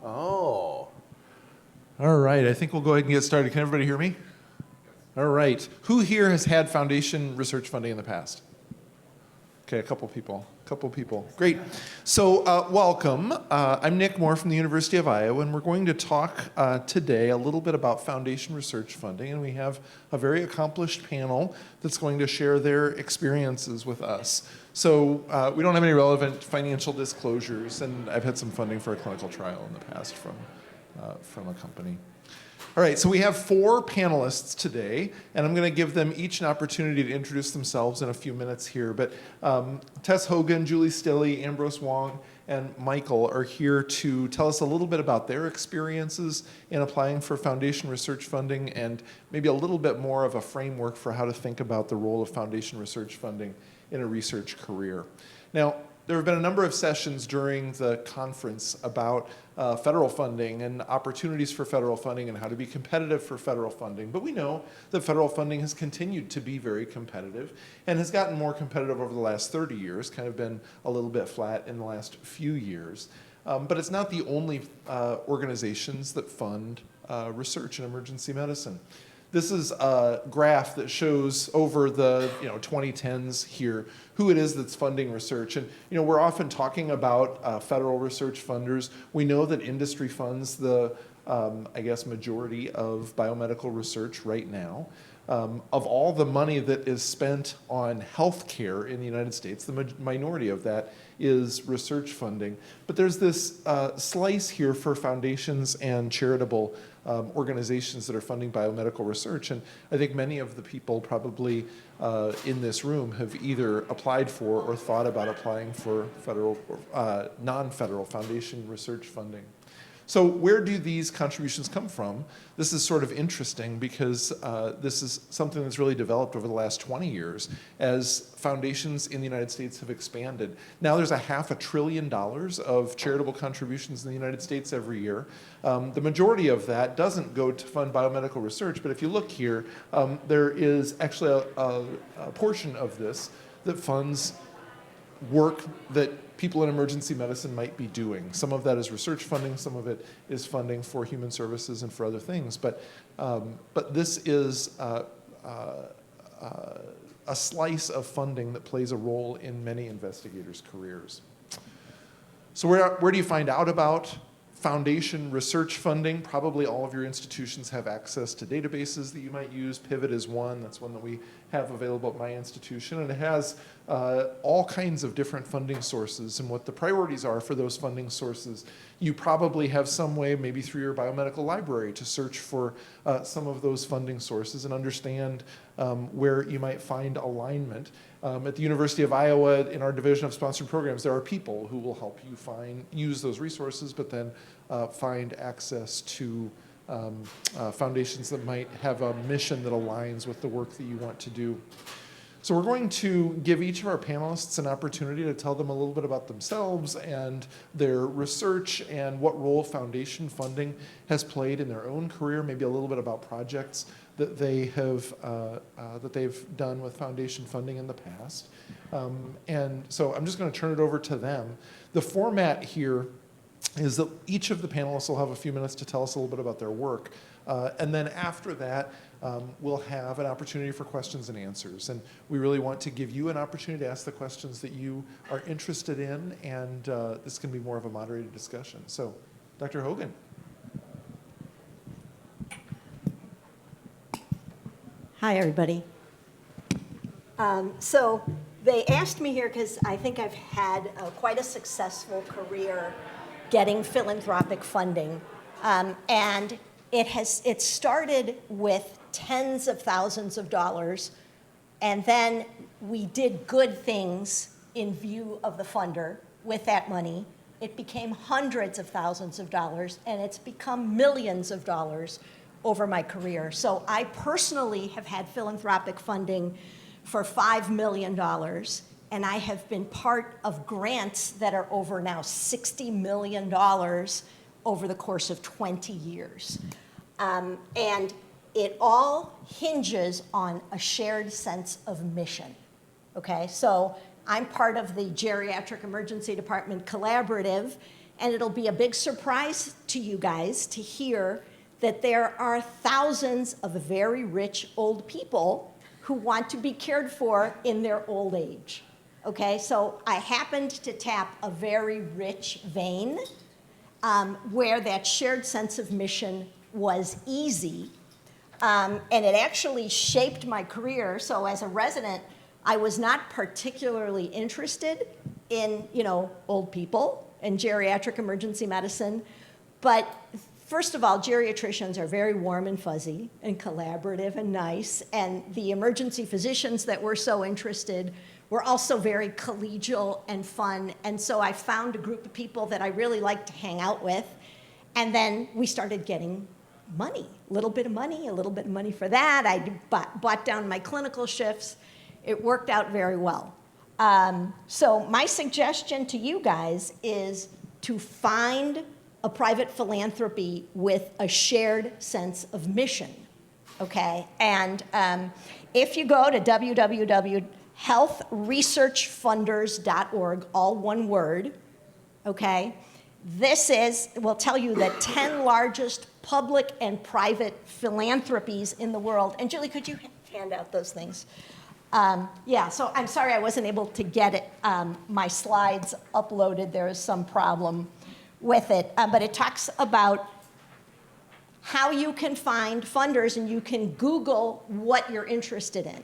Oh. All right, I think we'll go ahead and get started. Can everybody hear me? All right. Who here has had foundation research funding in the past? Okay, a couple people. Great. So welcome. I'm Nick Mohr from the University of Iowa, and we're going to talk today a little bit about foundation research funding, and we have a very accomplished panel that's going to share their experiences with us. So we don't have any relevant financial disclosures, and I've had some funding for a clinical trial in the past from a company. All right, so we have 4 panelists today, and I'm going to give them each an opportunity to introduce themselves in a few minutes here. But Tess Hogan, Julie Stilley, Ambrose Wong, and Michael are here to tell us a little bit about their experiences in applying for foundation research funding and maybe a little bit more of a framework for how to think about the role of foundation research funding in a research career. Now, there have been a number of sessions during the conference about federal funding and opportunities for federal funding and how to be competitive for federal funding. But we know that federal funding has continued to be very competitive and has gotten more competitive over the last 30 years, kind of been a little bit flat in the last few years. But it's not the only organizations that fund research in emergency medicine. This is a graph that shows over the 2010s here who it is that's funding research. And we're often talking about federal research funders. We know that industry funds the, majority of biomedical research right now. Of all the money that is spent on healthcare in the United States, the minority of that is research funding. But there's this slice here for foundations and charitable organizations that are funding biomedical research. And I think many of the people probably in this room have either applied for or thought about applying for federal, non-federal foundation research funding. So where do these contributions come from? This is sort of interesting because this is something that's really developed over the last 20 years as foundations in the United States have expanded. Now there's $500 billion of charitable contributions in the United States every year. The majority of that doesn't go to fund biomedical research, but if you look here, there is actually a portion of this that funds work that people in emergency medicine might be doing. Some of that is research funding, some of it is funding for human services and for other things. But this is a slice of funding that plays a role in many investigators' careers. So where do you find out about foundation research funding? Probably all of your institutions have access to databases that you might use. Pivot is one. That's one that we have available at my institution. And it has all kinds of different funding sources and what the priorities are for those funding sources. You probably have some way, maybe through your biomedical library, to search for some of those funding sources and understand where you might find alignment. At the University of Iowa, in our Division of Sponsored Programs, there are people who will help you use those resources, but then find access to foundations that might have a mission that aligns with the work that you want to do. So we're going to give each of our panelists an opportunity to tell them a little bit about themselves and their research and what role foundation funding has played in their own career, maybe a little bit about projects that they have that they've done with foundation funding in the past. And so I'm just going to turn it over to them. The format here is that each of the panelists will have a few minutes to tell us a little bit about their work. And then after that, we'll have an opportunity for questions and answers. And we really want to give you an opportunity to ask the questions that you are interested in, and this can be more of a moderated discussion. So, Dr. Hogan. Hi, everybody. So they asked me here because I think I've had quite a successful career getting philanthropic funding. And it started with tens of thousands of dollars, and then we did good things in view of the funder with that money. It became hundreds of thousands of dollars, and it's become millions of dollars over my career. So I personally have had philanthropic funding for $5 million, and I have been part of grants that are over now $60 million over the course of 20 years. And it all hinges on a shared sense of mission, okay? So I'm part of the Geriatric Emergency Department Collaborative, And it'll be a big surprise to you guys to hear that there are thousands of very rich old people who want to be cared for in their old age. Okay, so I happened to tap a very rich vein where that shared sense of mission was easy. And it actually shaped my career. So as a resident, I was not particularly interested in, old people and geriatric emergency medicine. But first of all, geriatricians are very warm and fuzzy and collaborative and nice. And the emergency physicians that were so interested were also very collegial and fun. And so I found a group of people that I really liked to hang out with. And then we started getting money, a little bit of money for that. I bought down my clinical shifts. It worked out very well. So my suggestion to you guys is to find a private philanthropy with a shared sense of mission, okay? And if you go to www.healthresearchfunders.org, all one word, okay? Will tell you the 10 largest public and private philanthropies in the world. And Julie, could you hand out those things? So I'm sorry I wasn't able to get it, my slides uploaded. There was some problem with it. But it talks about how you can find funders, and you can Google what you're interested in.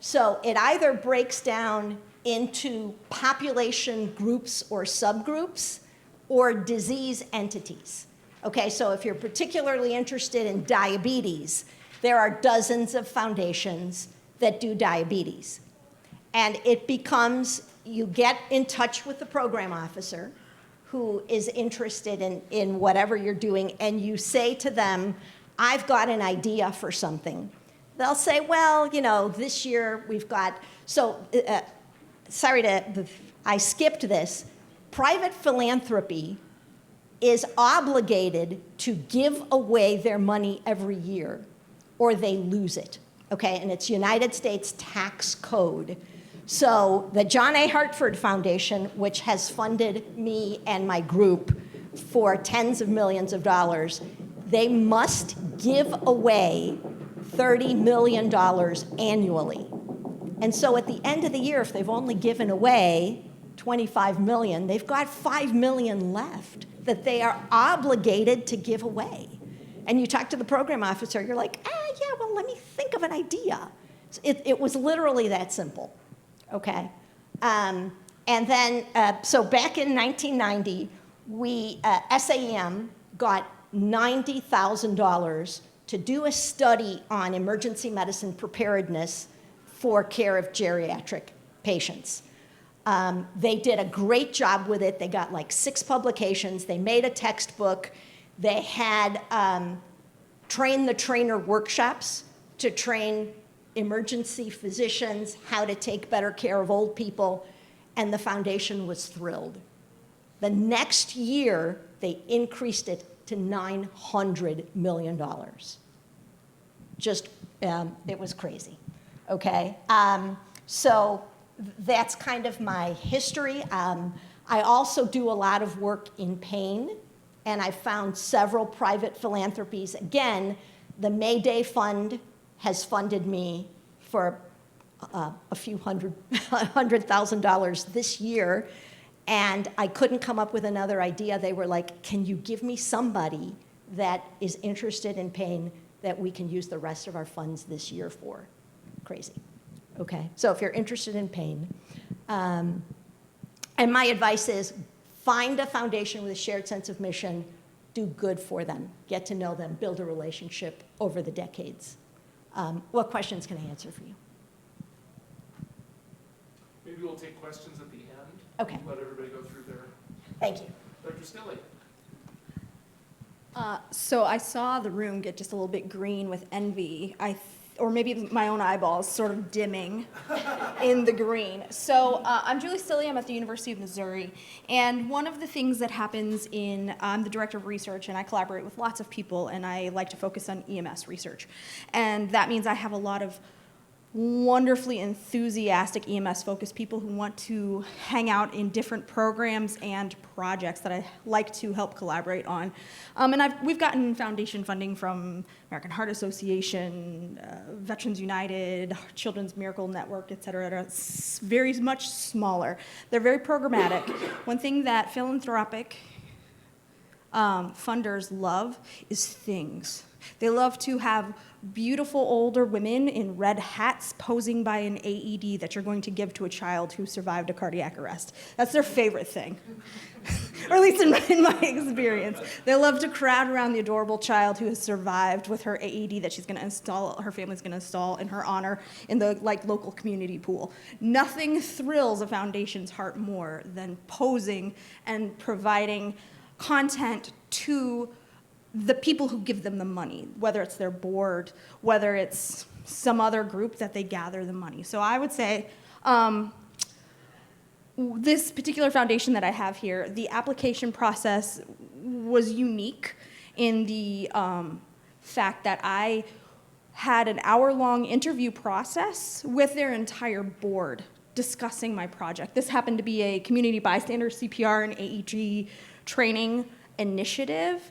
So it either breaks down into population groups or subgroups or disease entities. Okay, so if you're particularly interested in diabetes, there are dozens of foundations that do diabetes. And it becomes, you get in touch with the program officer who is interested in whatever you're doing, and you say to them, I've got an idea for something. They'll say, well, this year we've got, I skipped this. Private philanthropy is obligated to give away their money every year, or they lose it. Okay, and it's United States tax code. So the John A. Hartford Foundation, which has funded me and my group for tens of millions of dollars, they must give away $30 million annually. And so at the end of the year, if they've only given away 25 million, they've got 5 million left that they are obligated to give away. And you talk to the program officer, you're like, let me think of an idea. It was literally that simple, okay? And then, so back in 1990, SAEM got $90,000 to do a study on emergency medicine preparedness for care of geriatric patients. They did a great job with it. They got like 6 publications. They made a textbook. They had train the trainer workshops to train emergency physicians how to take better care of old people, and the foundation was thrilled. The next year, they increased it to $900 million. It was crazy, okay? So that's kind of my history. I also do a lot of work in pain, and I found several private philanthropies. Again, the Mayday Fund has funded me for a few $100,000 this year, and I couldn't come up with another idea. They were like, can you give me somebody that is interested in pain that we can use the rest of our funds this year for? Crazy. Okay, so if you're interested in pain, and my advice is find a foundation with a shared sense of mission, do good for them, get to know them, build a relationship over the decades. What questions can I answer for you? Maybe we'll take questions at the end. Okay. Let everybody go through their. Thank you. Dr. Stilley. So I saw the room get just a little bit green with envy. Or maybe my own eyeballs sort of dimming in the green. So I'm Julie Stilley. I'm at the University of Missouri. And one of the things that happens I'm the director of research, and I collaborate with lots of people, and I like to focus on EMS research. And that means I have a lot of wonderfully enthusiastic EMS-focused people who want to hang out in different programs and projects that I like to help collaborate on. And we've gotten foundation funding from American Heart Association, Veterans United, Children's Miracle Network, et cetera. It's very much smaller. They're very programmatic. One thing that philanthropic funders love is things. They love to have beautiful older women in red hats posing by an AED that you're going to give to a child who survived a cardiac arrest. That's their favorite thing, or at least in my experience. They love to crowd around the adorable child who has survived with her AED that she's going to install, her family's going to install in her honor in the local community pool. Nothing thrills a foundation's heart more than posing and providing content to the people who give them the money, whether it's their board, whether it's some other group that they gather the money. So I would say this particular foundation that I have here, the application process was unique in the fact that I had an hour-long interview process with their entire board discussing my project. This happened to be a community bystander CPR and AEG training initiative.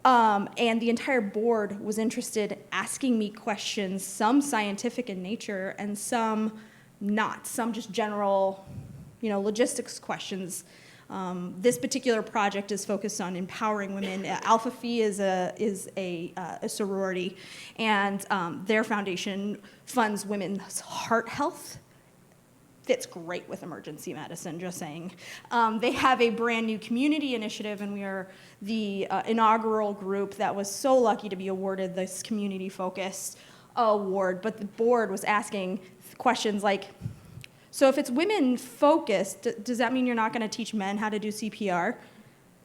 And the entire board was interested in asking me questions, some scientific in nature and some not, some just general, logistics questions. This particular project is focused on empowering women. Alpha Phi is a sorority, and their foundation funds women's heart health. Fits great with emergency medicine, just saying. They have a brand new community initiative, and we are the inaugural group that was so lucky to be awarded this community-focused award. But the board was asking questions like, so if it's women-focused, does that mean you're not going to teach men how to do CPR?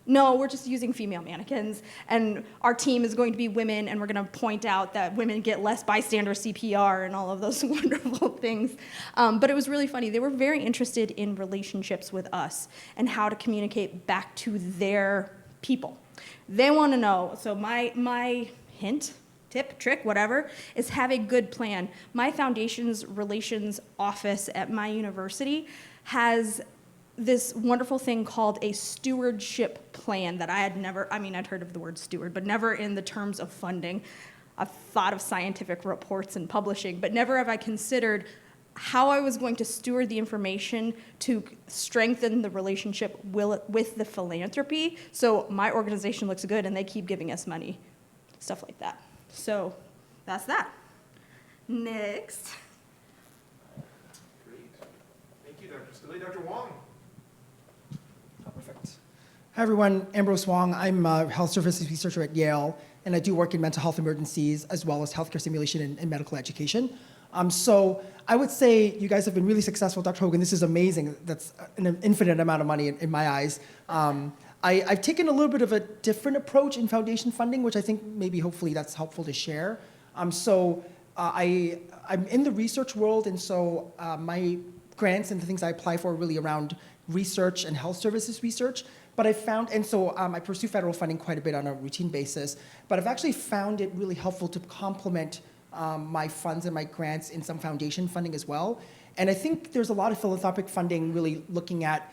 No, we're just using female mannequins, and our team is going to be women, and we're going to point out that women get less bystander CPR and all of those wonderful things. But it was really funny. They were very interested in relationships with us and how to communicate back to their people. They want to know, so my hint, tip, trick, whatever, is have a good plan. My foundation's relations office at my university has this wonderful thing called a stewardship plan that I had never, I'd heard of the word steward, but never in the terms of funding. I've thought of scientific reports and publishing, but never have I considered how I was going to steward the information to strengthen the relationship with the philanthropy, so my organization looks good and they keep giving us money, stuff like that. So that's that. Next. Great. Thank you, Dr. Stilley. Dr. Wong. Perfect. Hi, everyone. Ambrose Wong. I'm a health services researcher at Yale, and I do work in mental health emergencies as well as healthcare simulation and medical education. So I would say you guys have been really successful, Dr. Hogan. This is amazing. That's an infinite amount of money in my eyes. I've taken a little bit of a different approach in foundation funding, which I think maybe hopefully that's helpful to share. I'm in the research world, and so my grants and the things I apply for are really around research and health services research. But I found, and so I pursue federal funding quite a bit on a routine basis, but I've actually found it really helpful to complement my funds and my grants in some foundation funding as well. And I think there's a lot of philanthropic funding really looking at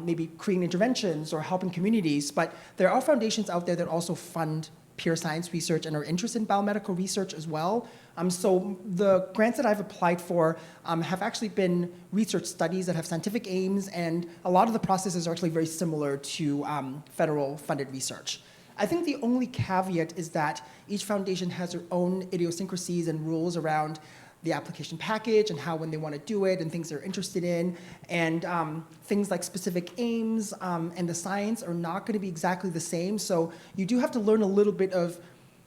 maybe creating interventions or helping communities, but there are foundations out there that also fund pure science research and are interested in biomedical research as well. So the grants that I've applied for have actually been research studies that have scientific aims, and a lot of the processes are actually very similar to federal funded research. I think the only caveat is that each foundation has their own idiosyncrasies and rules around the application package and how when they want to do it and things they're interested in, and things like specific aims and the science are not going to be exactly the same. So you do have to learn a little bit of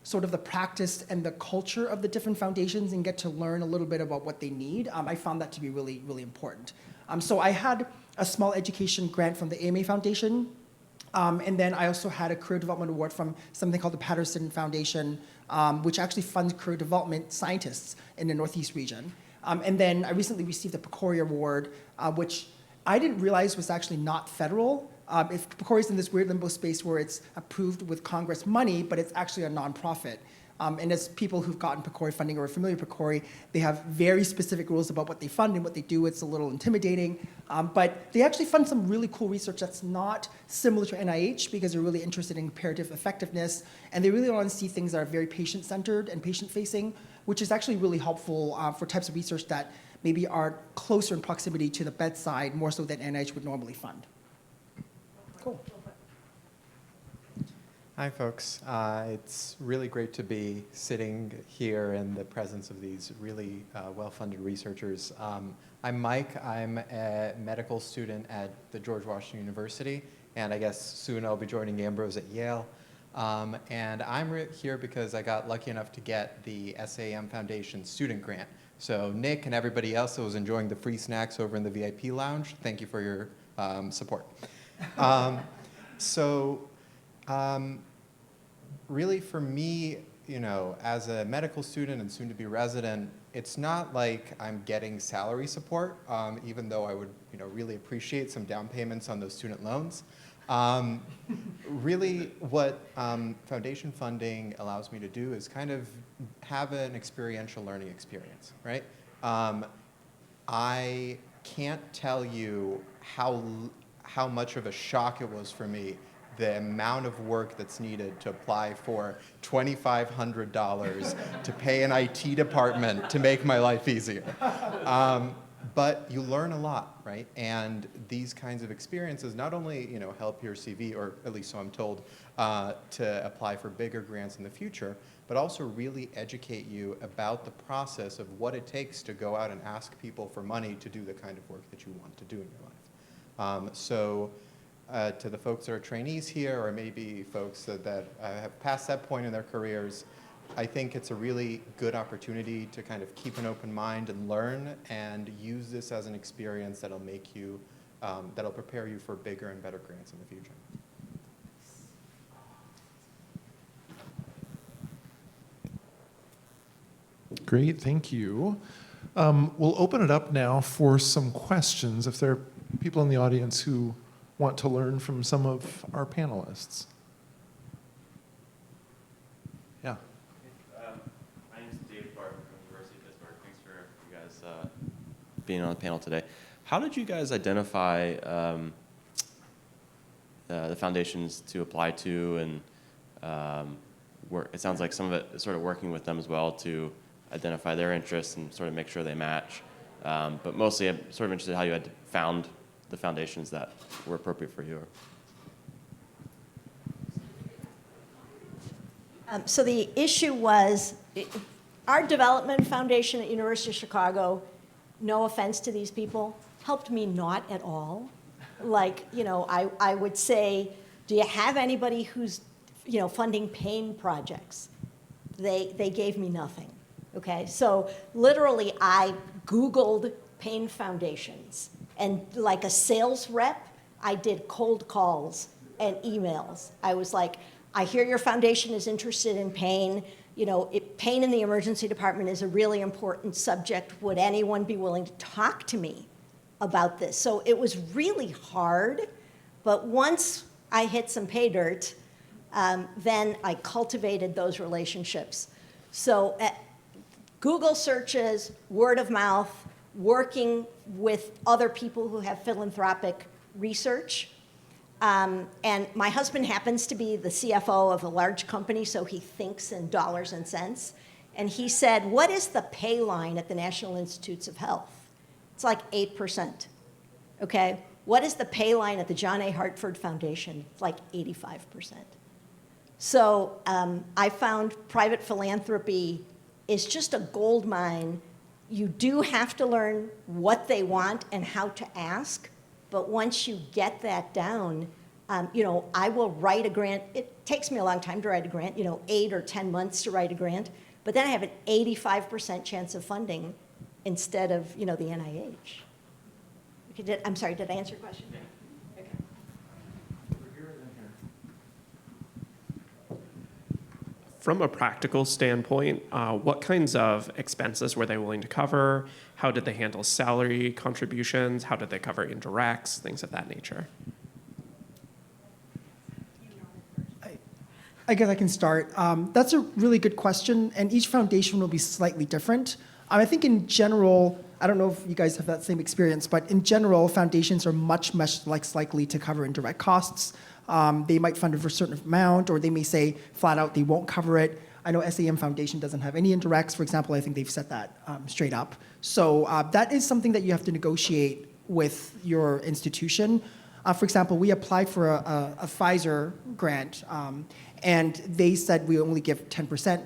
sort of the practice and the culture of the different foundations and get to learn a little bit about what they need. I found that to be really, really important. So I had a small education grant from the AMA Foundation, and then I also had a career development award from something called the Patterson Foundation, which actually funds career development scientists in the Northeast region. And then I recently received the PCORI Award, which I didn't realize was actually not federal, if PCORI's in this weird limbo space where it's approved with Congress money, but it's actually a nonprofit. And as people who've gotten PCORI funding or are familiar with PCORI, they have very specific rules about what they fund and what they do. It's a little intimidating. But they actually fund some really cool research that's not similar to NIH because they're really interested in comparative effectiveness. And they really want to see things that are very patient-centered and patient-facing, which is actually really helpful for types of research that maybe are closer in proximity to the bedside, more so than NIH would normally fund. Cool. Hi, folks. It's really great to be sitting here in the presence of these really well-funded researchers. I'm Mike. I'm a medical student at the George Washington University, and I guess soon I'll be joining Ambrose at Yale. And I'm here because I got lucky enough to get the SAEM Foundation student grant. So Nick and everybody else that was enjoying the free snacks over in the VIP lounge, thank you for your support. Really for me, as a medical student and soon to be resident, it's not like I'm getting salary support, even though I would, really appreciate some down payments on those student loans. Really what foundation funding allows me to do is kind of have an experiential learning experience, right? I can't tell you how much of a shock it was for me, the amount of work that's needed to apply for $2,500 to pay an IT department to make my life easier. But you learn a lot, right? And these kinds of experiences not only help your CV, or at least so I'm told, to apply for bigger grants in the future, but also really educate you about the process of what it takes to go out and ask people for money to do the kind of work that you want to do in your life. To the folks that are trainees here, or maybe folks that have passed that point in their careers, I think it's a really good opportunity to kind of keep an open mind and learn and use this as an experience that'll make you, that'll prepare you for bigger and better grants in the future. Great, thank you. We'll open it up now for some questions if there are people in the audience who want to learn from some of our panelists. Yeah. My name is David Barton from the University of Pittsburgh. Thanks for you guys being on the panel today. How did you guys identify the foundations to apply to, and it sounds like some of it is sort of working with them as well to identify their interests and sort of make sure they match. But mostly I'm sort of interested how you had found the foundations that were appropriate for you. So the issue was, our development foundation at University of Chicago, no offense to these people, helped me not at all. Like, I would say, do you have anybody who's, funding pain projects? They gave me nothing, okay? So literally, I Googled pain foundations. And like a sales rep, I did cold calls and emails. I was like, I hear your foundation is interested in pain. Pain in the emergency department is a really important subject. Would anyone be willing to talk to me about this? So it was really hard, but once I hit some pay dirt, then I cultivated those relationships. So Google searches, word of mouth, working with other people who have philanthropic research. And my husband happens to be the CFO of a large company, so he thinks in dollars and cents. And he said, what is the pay line at the National Institutes of Health? It's like 8%, okay? What is the pay line at the John A. Hartford Foundation? It's like 85%. So I found private philanthropy is just a gold mine. You do have to learn what they want and how to ask, but once you get that down, I will write a grant. It takes me a long time to write a grant, 8 or 10 months to write a grant, but then I have an 85% chance of funding instead of, the NIH. Okay, I'm sorry, did I answer your question? Yeah. Okay. From a practical standpoint, what kinds of expenses were they willing to cover? How did they handle salary contributions? How did they cover indirects, things of that nature? I guess I can start. That's a really good question, and each foundation will be slightly different. I think in general, I don't know if you guys have that same experience, but in general, foundations are much less likely to cover indirect costs. They might fund it for a certain amount, or they may say flat out they won't cover it. I know SAEM Foundation doesn't have any indirects, for example. I think they've set that straight up. So that is something that you have to negotiate with your institution. For example, we applied for a Pfizer grant, and they said we only give 10%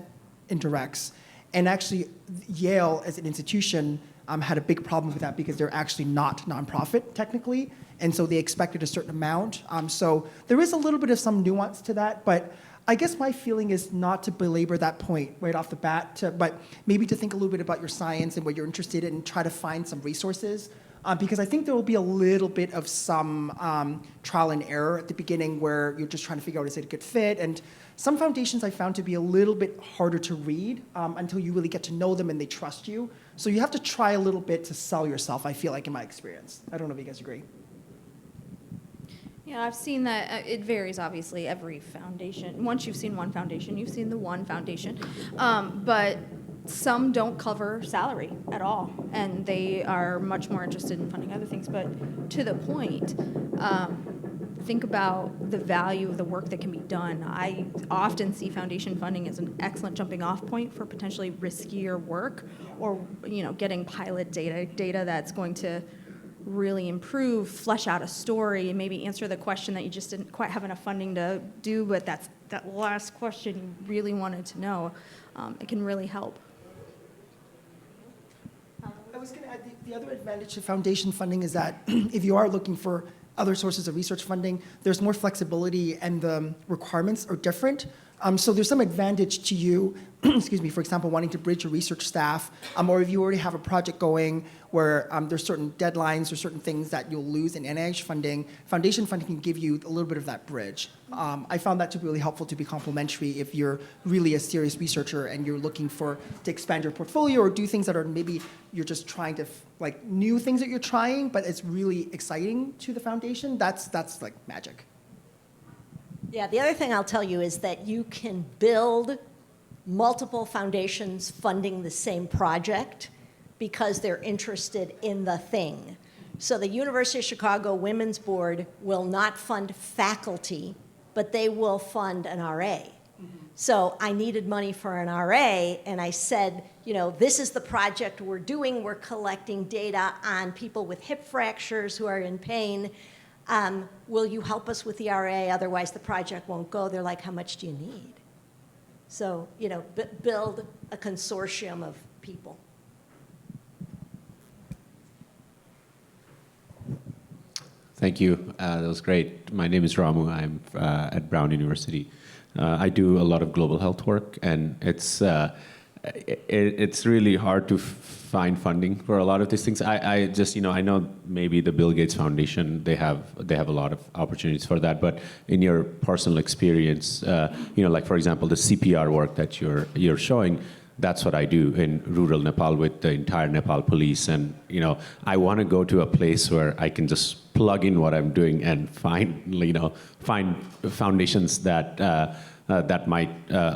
indirects. And actually, Yale, as an institution, had a big problem with that because they're actually not nonprofit, technically, and so they expected a certain amount. So there is a little bit of some nuance to that, but I guess my feeling is not to belabor that point right off the bat, but maybe to think a little bit about your science and what you're interested in and try to find some resources. Because I think there will be a little bit of some trial and error at the beginning where you're just trying to figure out is it a good fit. And some foundations I found to be a little bit harder to read until you really get to know them and they trust you. So you have to try a little bit to sell yourself, I feel like, in my experience. I don't know if you guys agree. Yeah, I've seen that. It varies, obviously, every foundation. Once you've seen one foundation, you've seen the one foundation. But some don't cover salary at all, and they are much more interested in funding other things. But to the point, think about the value of the work that can be done. I often see foundation funding as an excellent jumping off point for potentially riskier work, or getting pilot data that's going to really improve, flesh out a story, and maybe answer the question that you just didn't quite have enough funding to do, but that last question you really wanted to know. It can really help. I was going to add the other advantage to foundation funding is that if you are looking for other sources of research funding, there's more flexibility and the requirements are different. So there's some advantage to you, excuse me, for example, wanting to bridge your research staff, or if you already have a project going where there's certain deadlines or certain things that you'll lose in NIH funding, foundation funding can give you a little bit of that bridge. I found that to be really helpful to be complementary if you're really a serious researcher and you're looking to expand your portfolio or do things that are maybe you're just trying to, like new things that you're trying, but it's really exciting to the foundation. That's like magic. Yeah, the other thing I'll tell you is that you can build multiple foundations funding the same project because they're interested in the thing. So the University of Chicago Women's Board will not fund faculty, but they will fund an RA. So I needed money for an RA, and I said, this is the project we're doing. We're collecting data on people with hip fractures who are in pain. Will you help us with the RA? Otherwise, the project won't go. They're like, how much do you need? So, build a consortium of people. Thank you. That was great. My name is Ramu. I'm at Brown University. I do a lot of global health work, and it's really hard to find funding for a lot of these things. I just, I know maybe the Bill Gates Foundation, they have a lot of opportunities for that. But in your personal experience, like for example, the CPR work that you're showing, that's what I do in rural Nepal with the entire Nepal police. And I want to go to a place where I can just plug in what I'm doing and find foundations that might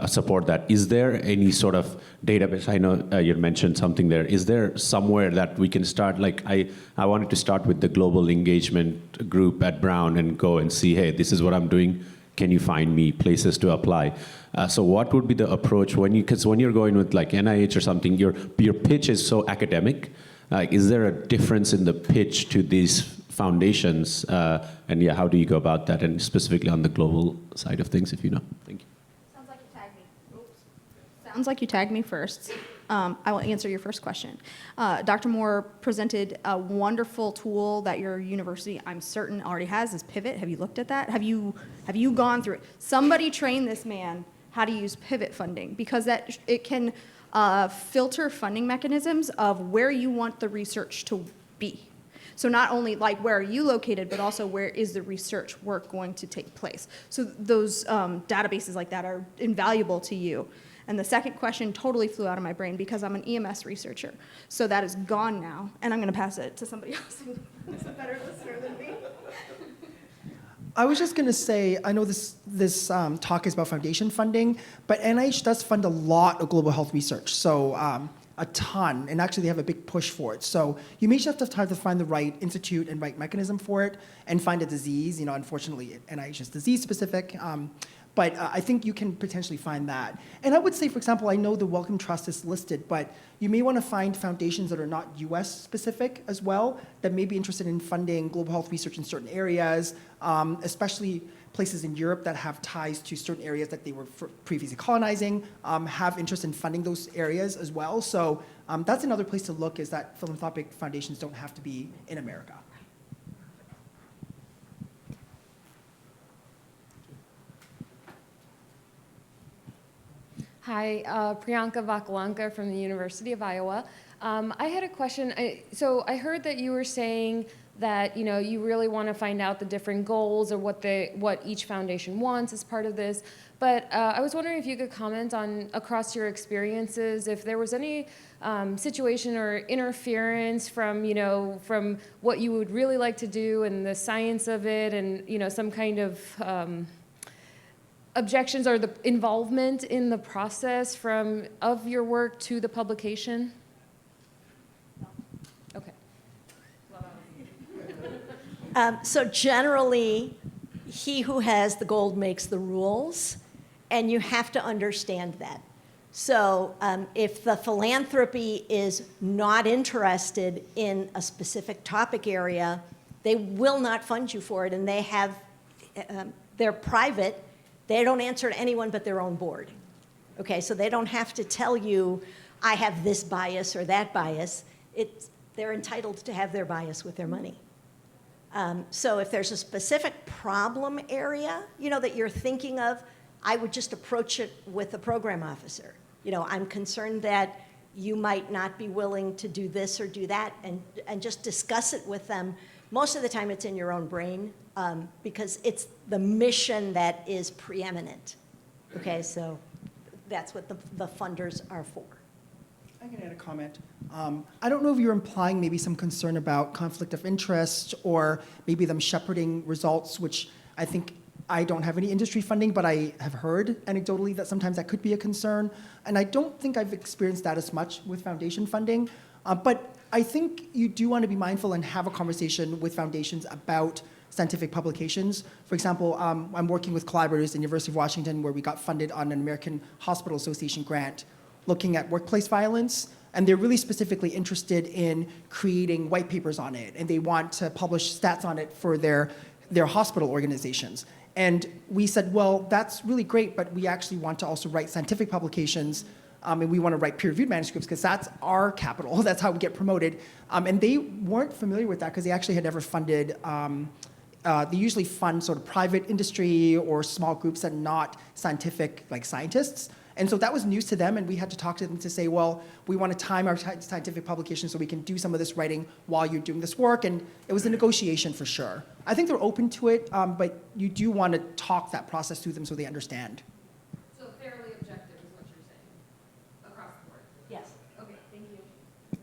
support that. Is there any sort of database? I know you mentioned something there. Is there somewhere that we can start? Like I wanted to start with the global engagement group at Brown and go and see, hey, this is what I'm doing. Can you find me places to apply? So what would be the approach because when you're going with like NIH or something, your pitch is so academic. Is there a difference in the pitch to these foundations? And yeah, how do you go about that? And specifically on the global side of things, if you know. Thank you. Sounds like you tagged me. Oops. Sounds like you tagged me first. I will answer your first question. Dr. Mohr presented a wonderful tool that your university, I'm certain, already has, is Pivot. Have you looked at that? Have you gone through it? Somebody train this man how to use Pivot funding, because it can filter funding mechanisms of where you want the research to be. So not only like where are you located, but also where is the research work going to take place. So those databases like that are invaluable to you. And the second question totally flew out of my brain because I'm an EMS researcher. So that is gone now, and I'm going to pass it to somebody else who is a better listener than me. I was just going to say, I know this talk is about foundation funding, but NIH does fund a lot of global health research, so a ton, and actually they have a big push for it. So you may just have to try to find the right institute and right mechanism for it, and find a disease. Unfortunately, NIH is disease specific. But I think you can potentially find that. And I would say, for example, I know the Wellcome Trust is listed, but you may want to find foundations that are not US specific as well, that may be interested in funding global health research in certain areas, especially places in Europe that have ties to certain areas that they were previously colonizing, have interest in funding those areas as well. So that's another place to look, is that philanthropic foundations don't have to be in America. Hi, Priyanka Vakalanka from the University of Iowa. I had a question. So I heard that you were saying that you really want to find out the different goals or what each foundation wants as part of this. But I was wondering if you could comment on, across your experiences, if there was any situation or interference from from what you would really like to do and the science of it, and some kind of objections or the involvement in the process of your work to the publication? Okay. So generally, he who has the gold makes the rules, and you have to understand that. So if the philanthropy is not interested in a specific topic area, they will not fund you for it, and they're private. They don't answer to anyone but their own board. Okay, so they don't have to tell you, I have this bias or that bias. They're entitled to have their bias with their money. So if there's a specific problem area, that you're thinking of, I would just approach it with a program officer. I'm concerned that you might not be willing to do this or do that, and just discuss it with them. Most of the time it's in your own brain, because it's the mission that is preeminent. Okay, so that's what the funders are for. I can add a comment. I don't know if you're implying maybe some concern about conflict of interest, or maybe them shepherding results, which I don't have any industry funding, but I have heard anecdotally that sometimes that could be a concern. And I don't think I've experienced that as much with foundation funding. But I think you do want to be mindful and have a conversation with foundations about scientific publications. For example, I'm working with collaborators at the University of Washington, where we got funded on an American Hospital Association grant looking at workplace violence, and they're really specifically interested in creating white papers on it, and they want to publish stats on it for their hospital organizations. And we said, well, that's really great, but we actually want to also write scientific publications, and we want to write peer-reviewed manuscripts, because that's our capital. That's how we get promoted. And they weren't familiar with that, because they actually had never funded, they usually fund sort of private industry or small groups that are not scientific, like scientists. And so that was news to them, and we had to talk to them to say, well, we want to time our scientific publications so we can do some of this writing while you're doing this work, and it was a negotiation for sure. I think they're open to it, but you do want to talk that process through them so they understand. So fairly objective is what you're saying, across the board? Yes. Okay, thank you.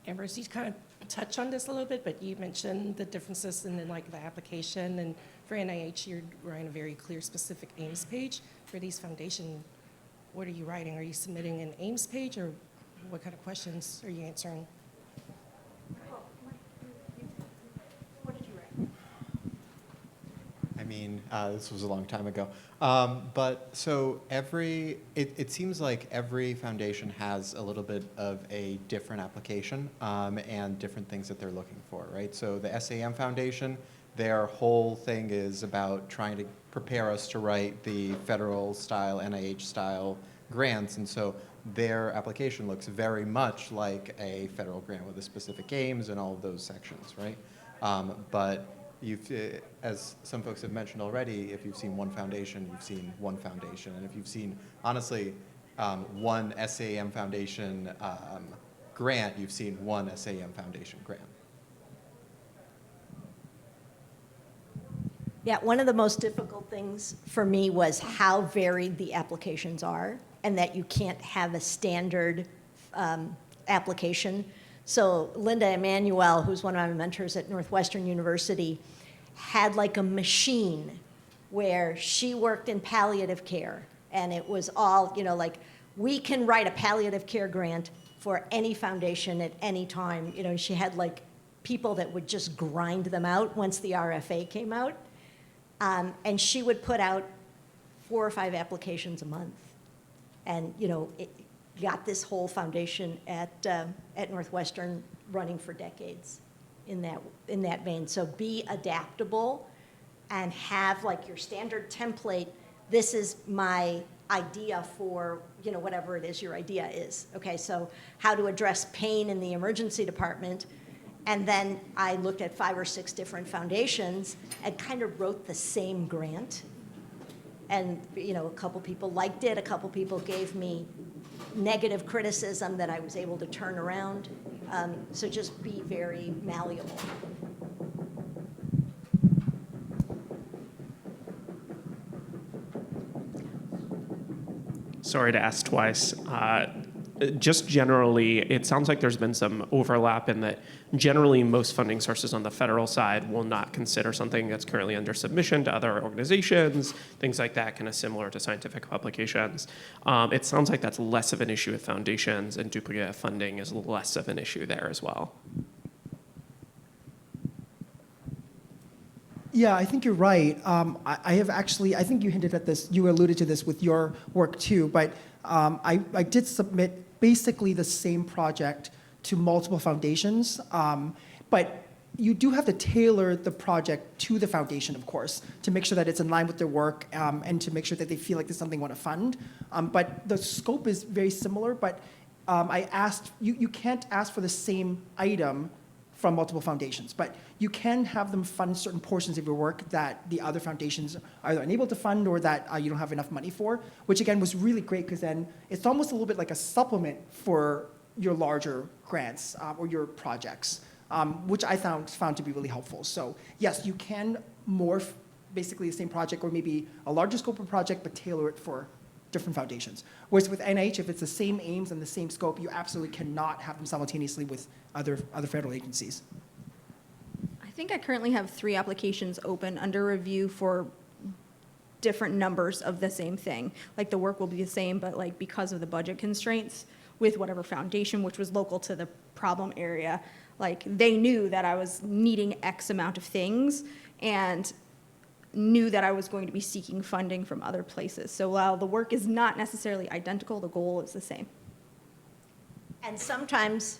Ambrose, you kind of touched on this a little bit, but you mentioned the differences in the application, and for NIH, you're writing a very clear, specific AIMS page. For these foundations, what are you writing? Are you submitting an AIMS page, or what kind of questions are you answering? What did you write? I mean, this was a long time ago. But so it seems like every foundation has a little bit of a different application and different things that they're looking for, right? So the SAEM Foundation, their whole thing is about trying to prepare us to write the federal style, NIH style grants. And so their application looks very much like a federal grant with the specific aims and all of those sections, right? But as some folks have mentioned already, if you've seen one foundation, you've seen one foundation. And if you've seen, honestly, one SAEM Foundation grant, you've seen one SAEM Foundation grant. Yeah, one of the most difficult things for me was how varied the applications are, and that you can't have a standard application. So Linda Emanuel, who's one of my mentors at Northwestern University, had like a machine where she worked in palliative care. And it was all, like, we can write a palliative care grant for any foundation at any time. She had like people that would just grind them out once the RFA came out. And she would put out 4 or 5 applications a month. And, it got this whole foundation at Northwestern running for decades in that vein. So be adaptable and have like your standard template. This is my idea for, whatever it is your idea is. Okay, so how to address pain in the emergency department. And then I looked at 5 or 6 different foundations and kind of wrote the same grant. And, a couple people liked it, a couple people gave me negative criticism that I was able to turn around. So just be very malleable. Sorry to ask twice. Just generally, it sounds like there's been some overlap in that generally most funding sources on the federal side will not consider something that's currently under submission to other organizations, things like that, kind of similar to scientific publications. It sounds like that's less of an issue with foundations, and duplicative funding is less of an issue there as well. Yeah, I think you're right. I think you hinted at this, you alluded to this with your work too, but I did submit basically the same project to multiple foundations, but you do have to tailor the project to the foundation, of course, to make sure that it's in line with their work and to make sure that they feel like there's something they want to fund. But the scope is very similar, but I asked, you can't ask for the same item from multiple foundations, but you can have them fund certain portions of your work that the other foundations are either unable to fund or that you don't have enough money for, which again was really great because then it's almost a little bit like a supplement for your larger grants or your projects, which I found to be really helpful. So yes, you can morph basically the same project or maybe a larger scope of project, but tailor it for different foundations. Whereas with NIH, if it's the same aims and the same scope, you absolutely cannot have them simultaneously with other federal agencies. I think I currently have 3 applications open under review for different numbers of the same thing. Like the work will be the same, but like because of the budget constraints with whatever foundation, which was local to the problem area, like they knew that I was needing X amount of things and knew that I was going to be seeking funding from other places. So while the work is not necessarily identical, the goal is the same. And sometimes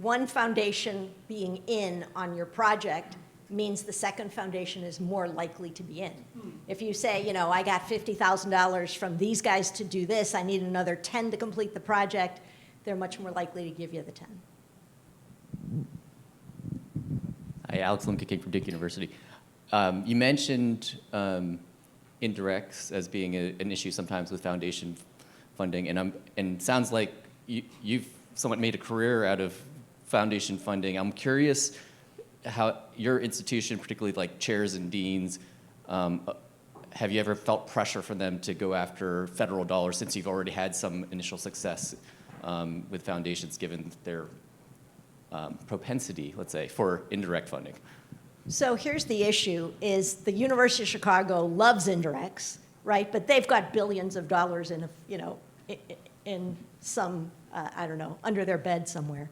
one foundation being in on your project means the second foundation is more likely to be in. If you say, I got $50,000 from these guys to do this, I need another 10 to complete the project, they're much more likely to give you the 10. Hi, Alex Limke from Duke University. You mentioned indirects as being an issue sometimes with foundation funding, and it sounds like you've somewhat made a career out of foundation funding. I'm curious how your institution, particularly like chairs and deans, have you ever felt pressure from them to go after federal dollars since you've already had some initial success with foundations given their propensity, let's say, for indirect funding? So here's the issue, is the University of Chicago loves indirects, right? But they've got billions of dollars in some, under their bed somewhere.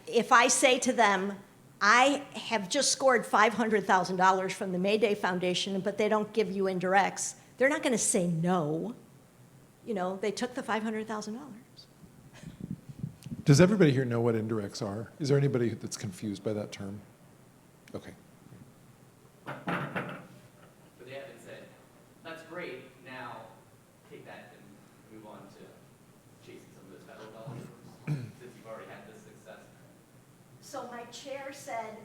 If I say to them, I have just scored $500,000 from the Mayday Foundation, but they don't give you indirects, they're not going to say no. They took the $500,000. Does everybody here know what indirects are? Is there anybody that's confused by that term? Okay. But they haven't said, that's great, now take that and move on to chasing some of those federal dollars since you've already had this success. So my chair said,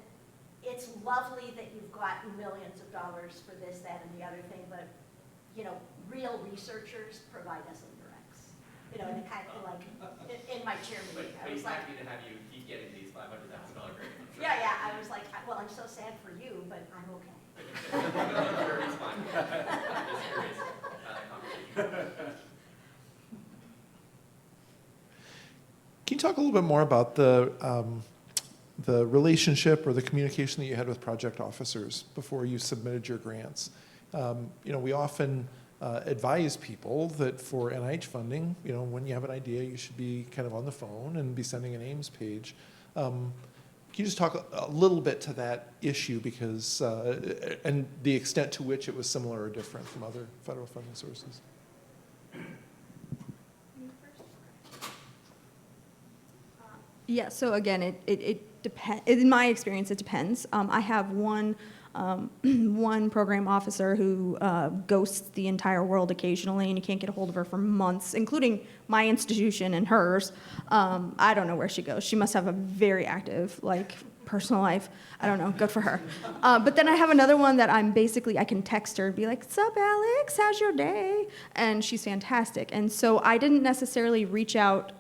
it's lovely that you've gotten millions of dollars for this, that, and the other thing, but, real researchers provide us indirects. And it kind of like, in my chair meeting, I was like, happy to have you keep getting these $500,000 grants. yeah, I was like, well, I'm so sad for you, but I'm okay. Sure, it's fine. Just curious about that conversation. Can you talk a little bit more about the relationship or the communication that you had with project officers before you submitted your grants? We often advise people that for NIH funding, when you have an idea, you should be kind of on the phone and be sending an Ames page. Can you just talk a little bit to that issue because, and the extent to which it was similar or different from other federal funding sources? Yeah, so again, it depends. In my experience, it depends. I have one program officer who ghosts the entire world occasionally, and you can't get a hold of her for months, including my institution and hers. I don't know where she goes. She must have a very active, personal life. I don't know. Good for her. But then I have another one that I can text her and be like, "Sup, Alex? How's your day?" And she's fantastic. And so I didn't necessarily reach out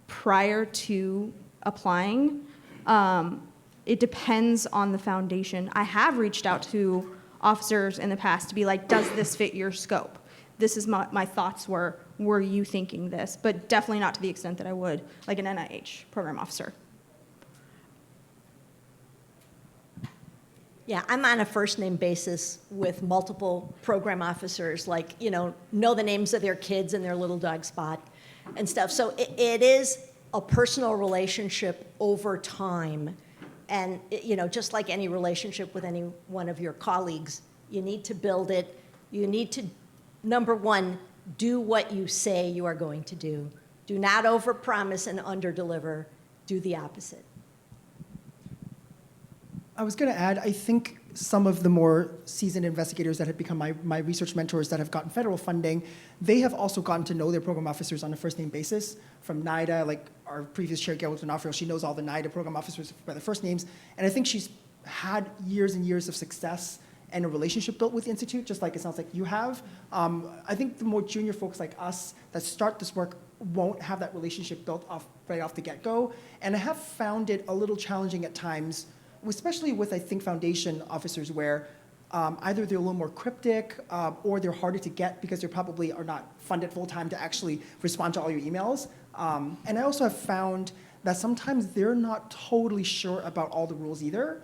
prior to applying. It depends on the foundation. I have reached out to officers in the past to be like, does this fit your scope? This is my thoughts were you thinking this? But definitely not to the extent that I would like an NIH program officer. Yeah, I'm on a first name basis with multiple program officers, know the names of their kids and their little dog Spot and stuff. So it is a personal relationship over time. And, just like any relationship with any one of your colleagues, you need to build it. You need to, number one, do what you say you are going to do. Do not overpromise and underdeliver. Do the opposite. I was going to add, I think some of the more seasoned investigators that have become my research mentors that have gotten federal funding, they have also gotten to know their program officers on a first-name basis. From NIDA, like our previous chair, Gail D'Onofrio, she knows all the NIDA program officers by their first names. And I think she's had years and years of success and a relationship built with the Institute, just like it sounds like you have. I think the more junior folks like us that start this work won't have that relationship built right off the get-go. And I have found it a little challenging at times, especially with, I think, foundation officers where either they're a little more cryptic or they're harder to get because they probably are not funded full-time to actually respond to all your emails. And I also have found that sometimes they're not totally sure about all the rules either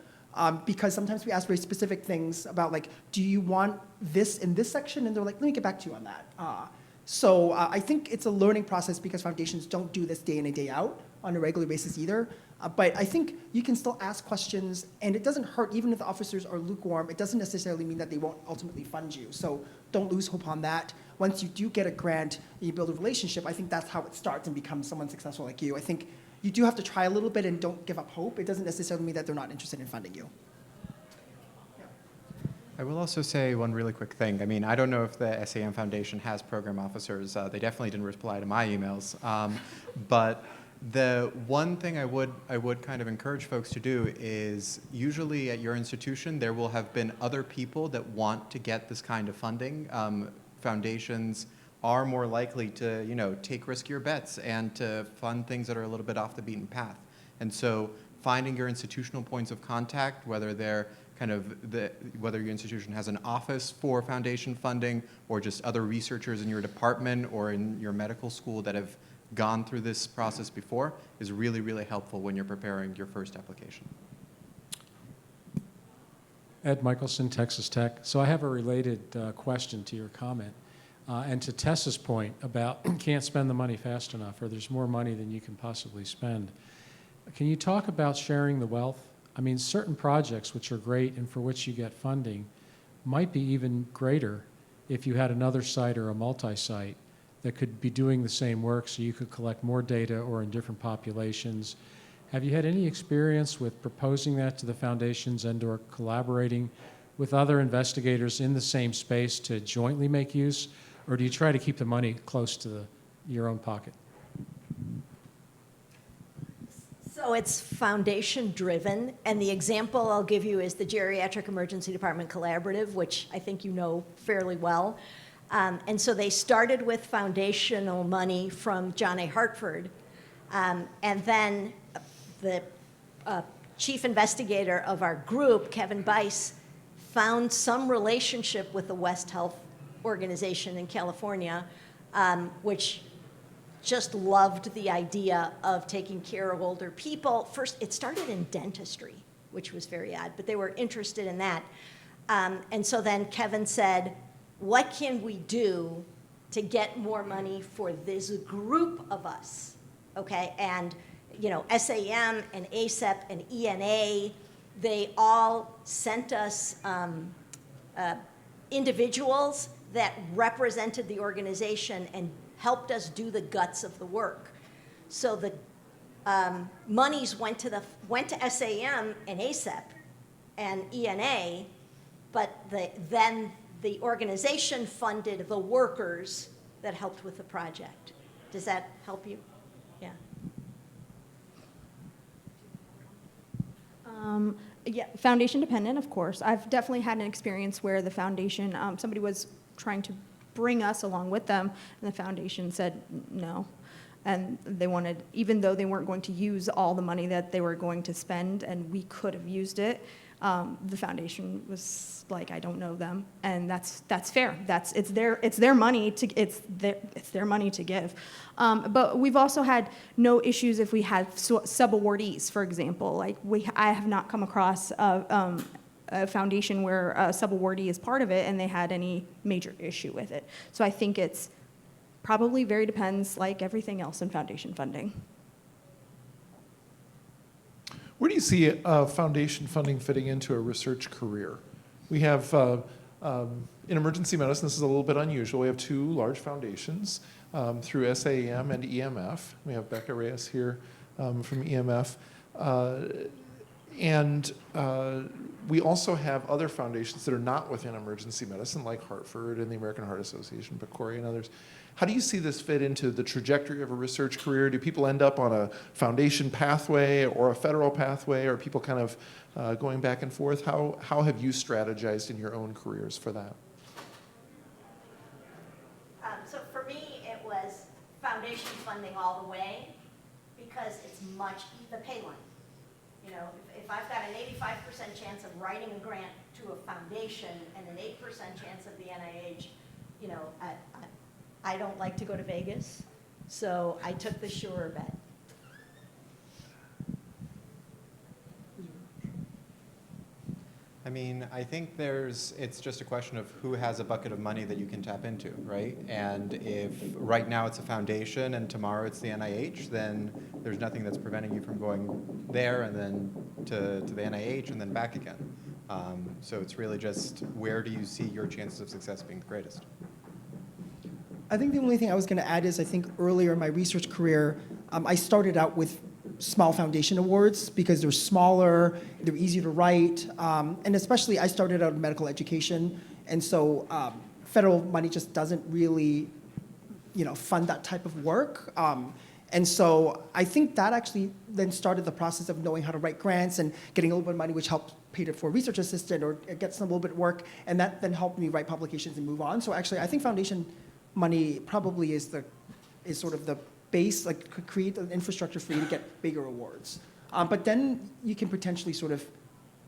because sometimes we ask very specific things about do you want this in this section? And they're like, let me get back to you on that. So I think it's a learning process because foundations don't do this day in and day out on a regular basis either. But I think you can still ask questions, and it doesn't hurt, even if the officers are lukewarm, it doesn't necessarily mean that they won't ultimately fund you. So don't lose hope on that. Once you do get a grant and you build a relationship, I think that's how it starts and becomes someone successful like you. I think you do have to try a little bit and don't give up hope. It doesn't necessarily mean that they're not interested in funding you. I will also say one really quick thing. I mean, I don't know if the SAEM Foundation has program officers. They definitely didn't reply to my emails. But the one thing I would kind of encourage folks to do is usually at your institution there will have been other people that want to get this kind of funding. Foundations are more likely to take riskier bets and to fund things that are a little bit off the beaten path. And so finding your institutional points of contact, whether they're whether your institution has an office for foundation funding or just other researchers in your department or in your medical school that have gone through this process before, is really, really helpful when you're preparing your first application. Ed Michelson, Texas Tech. So I have a related question to your comment. And to Tessa's point about can't spend the money fast enough, or there's more money than you can possibly spend. Can you talk about sharing the wealth? I mean, certain projects which are great and for which you get funding might be even greater if you had another site or a multi-site that could be doing the same work so you could collect more data or in different populations. Have you had any experience with proposing that to the foundations and or collaborating with other investigators in the same space to jointly make use, or do you try to keep the money close to your own pocket? So it's foundation driven, and the example I'll give you is the Geriatric Emergency Department Collaborative, which I think you know fairly well. And so they started with foundational money from John A. Hartford, and then the chief investigator of our group, Kevin Bice, found some relationship with the West Health Organization in California, which just loved the idea of taking care of older people. First, it started in dentistry, which was very odd, but they were interested in that. And so then Kevin said, what can we do to get more money for this group of us, okay? And, you know, SAM and ASEP and ENA, they all sent us individuals that represented the organization and helped us do the guts of the work. So the monies went to SAM and ASEP and ENA, but then the organization funded the workers that helped with the project. Does that help you? Yeah. Yeah, foundation dependent, of course. I've definitely had an experience where the foundation, somebody was trying to bring us along with them, and the foundation said no. And they wanted, even though they weren't going to use all the money that they were going to spend, and we could have used it, the foundation was like, I don't know them, and that's fair. It's their money to give. But we've also had no issues if we had sub-awardees, for example. Like I have not come across a foundation where a sub-awardee is part of it and they had any major issue with it. So I think it's probably very depends, like everything else in foundation funding. Where do you see foundation funding fitting into a research career? We have, in emergency medicine, this is a little bit unusual. We have two large foundations through SAEM and EMF. We have Becca Reyes here from EMF. And we also have other foundations that are not within emergency medicine, like Hartford and the American Heart Association, PCORI and others. How do you see this fit into the trajectory of a research career? Do people end up on a foundation pathway or a federal pathway? Or are people kind of going back and forth? How have you strategized in your own careers for that? So for me, it was foundation funding all the way because it's the pay line. You know, if I've got an 85% chance of writing a grant to a foundation and an 8% chance of the NIH, you know, I don't like to go to Vegas, so I took the sure bet. I mean, I think it's just a question of who has a bucket of money that you can tap into, right? And if right now it's a foundation and tomorrow it's the NIH, then there's nothing that's preventing you from going there and then to the NIH and then back again. So it's really just where do you see your chances of success being the greatest? I think the only thing I was going to add is I think earlier in my research career, I started out with small foundation awards because they're smaller, they're easier to write, and especially I started out in medical education, and so federal money just doesn't really, you know, fund that type of work. And so I think that actually then started the process of knowing how to write grants and getting a little bit of money, which helped pay for a research assistant or get some little bit of work, and that then helped me write publications and move on. So actually, I think foundation money probably is sort of the base, like could create an infrastructure for you to get bigger awards. But then you can potentially sort of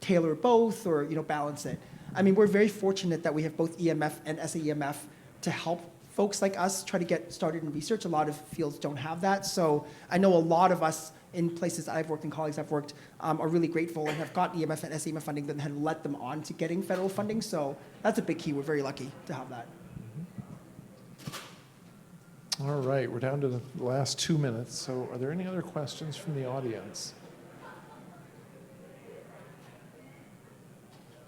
tailor both or, you know, balance it. I mean, we're very fortunate that we have both EMF and SAEMF to help folks like us try to get started in research. A lot of fields don't have that. So I know a lot of us in places I've worked and colleagues I've worked are really grateful and have got EMF and SAEMF funding that had led them on to getting federal funding. So that's a big key. We're very lucky to have that. All right, we're down to the last 2 minutes. So are there any other questions from the audience?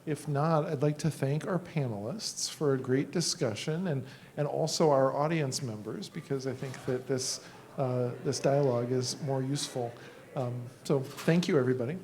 If not, I'd like to thank our panelists for a great discussion and also our audience members, because I think that this dialogue is more useful. So thank you, everybody.